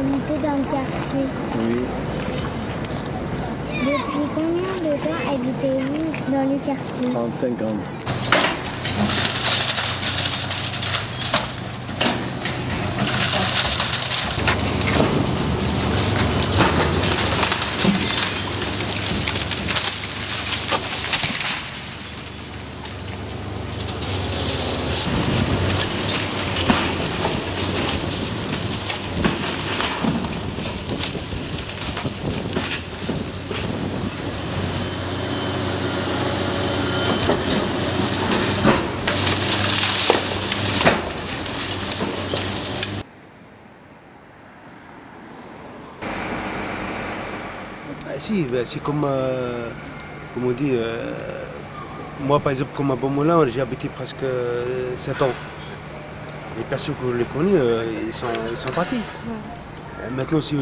habitez dans le quartier. Oui. Depuis combien de temps habitez-vous dans le quartier? 35 ans. Si, ben, c'est comme on dit, moi par exemple comme à Beaumoulin, j'ai habité presque 7 ans. Les personnes que je les connais, ils sont partis. Maintenant, si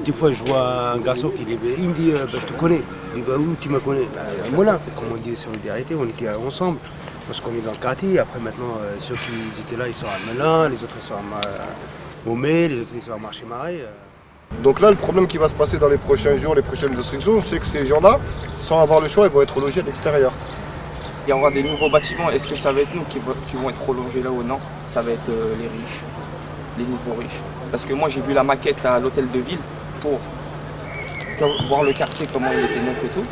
des fois je vois un garçon qui dit, il me dit ben, je te connais. Il dit bah, où tu me connais? Beaumoulin, comme on dit solidarité, on était ensemble. Parce qu'on est dans le quartier, après maintenant ceux qui étaient là ils sont à Melun, les autres ils sont à Maumais, les autres ils sont à Marché-Marais. Donc là, le problème qui va se passer dans les prochains jours, les prochaines restrictions, c'est que ces gens-là, sans avoir le choix, ils vont être logés à l'extérieur. Il y aura des nouveaux bâtiments. Est-ce que ça va être nous qui vont être relogés là ou non? Ça va être les riches, les nouveaux riches. Parce que moi, j'ai vu la maquette à l'hôtel de ville pour voir le quartier, comment il était neuf et tout.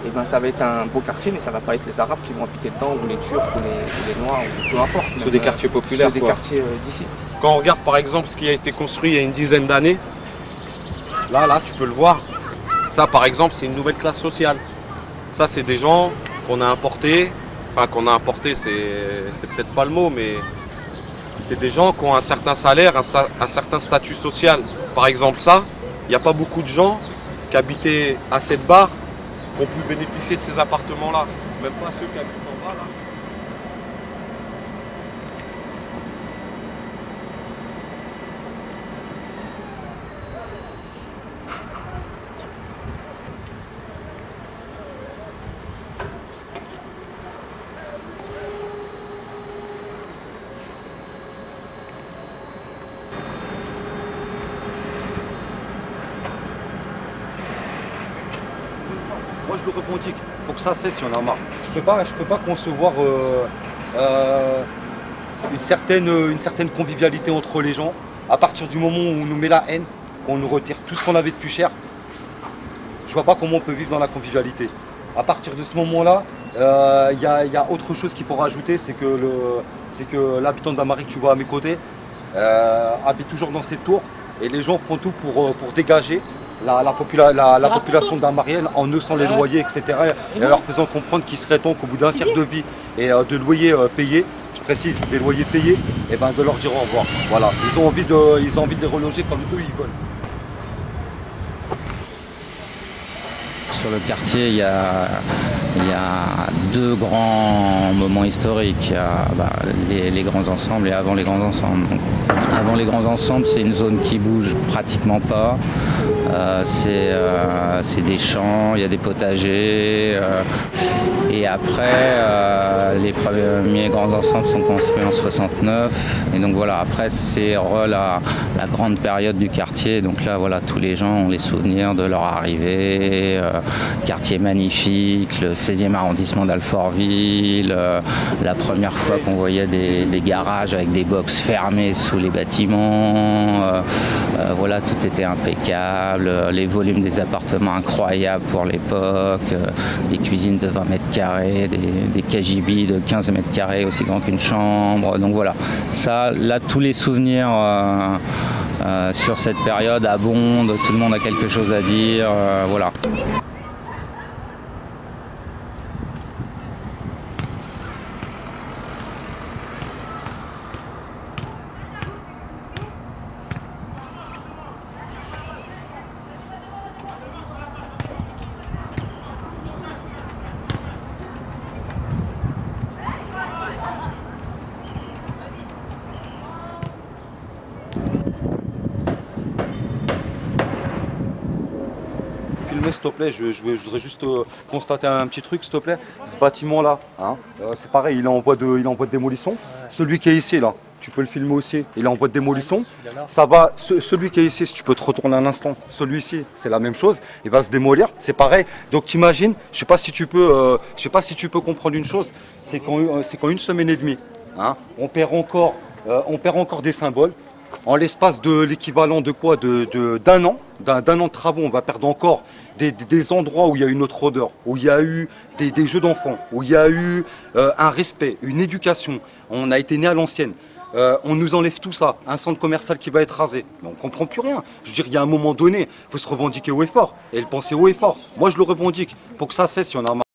Et ben, ça va être un beau quartier, mais ça va pas être les Arabes qui vont habiter dedans, ou les Turcs, ou les Noirs, ou peu importe. Sur des quartiers populaires, sur des quartiers d'ici. Quand on regarde par exemple ce qui a été construit il y a une dizaine d'années, là, tu peux le voir. Ça, par exemple, c'est une nouvelle classe sociale. Ça, c'est des gens qu'on a importés. Enfin, c'est peut-être pas le mot, mais c'est des gens qui ont un certain salaire, un certain statut social. Par exemple, ça, il n'y a pas beaucoup de gens qui habitaient à cette barre qui ont pu bénéficier de ces appartements-là. Même pas ceux qui habitent en bas, là. Moi je le revendique, faut que ça cesse, il y en a marre. Je peux pas concevoir une certaine convivialité entre les gens. À partir du moment où on nous met la haine, qu'on nous retire tout ce qu'on avait de plus cher, je vois pas comment on peut vivre dans la convivialité. À partir de ce moment-là, il y a autre chose qu'il faut rajouter, c'est que l'habitant de Damary que tu vois à mes côtés habite toujours dans cette tour et les gens font tout pour dégager la population damarienne en neussant les loyers, etc. Et leur faisant comprendre qu'il serait temps qu'au bout d'un tiers de vie et de loyers payés, je précise des loyers payés, et ben de leur dire au revoir. Voilà, ils ont envie de les reloger comme eux ils veulent. Sur le quartier, il y a deux grands moments historiques. Il y a les grands ensembles et avant les grands ensembles. Donc, avant les grands ensembles, c'est une zone qui bouge pratiquement pas. C'est des champs, il y a des potagers. Et après, les premiers grands ensembles sont construits en 69. Et donc voilà, après c'est la grande période du quartier. Donc là, voilà, tous les gens ont les souvenirs de leur arrivée. Quartier magnifique, le 16e arrondissement d'Alfortville. La première fois qu'on voyait des garages avec des box fermées sous les bâtiments. Voilà, tout était impeccable. Les volumes des appartements incroyables pour l'époque. Des cuisines de 20 mètres carrés, des KGB de 15 mètres carrés, aussi grand qu'une chambre. Donc voilà, ça, là, tous les souvenirs sur cette période abondent, tout le monde a quelque chose à dire, voilà. S'il te plaît, je voudrais juste constater un petit truc, s'il te plaît. Ce bâtiment-là, hein, c'est pareil, il est en voie de démolition. Celui qui est ici, là, tu peux le filmer aussi, il est en voie de démolition. Ça va, celui qui est ici, si tu peux te retourner un instant, celui-ci, c'est la même chose, il va se démolir, c'est pareil. Donc t'imagines, je sais pas si tu peux comprendre une chose, c'est qu'en une semaine et demie, hein, on perd encore des symboles. En l'espace de l'équivalent de quoi, d'un an de travaux, on va perdre encore des endroits où il y a eu notre odeur, où il y a eu des jeux d'enfants, où il y a eu un respect, une éducation. On a été né à l'ancienne. On nous enlève tout ça, un centre commercial qui va être rasé. Mais on ne comprend plus rien. Je veux dire, il y a un moment donné, il faut se revendiquer haut et fort. Et le penser haut et fort. Moi, je le revendique. Pour que ça cesse, il y en a marre.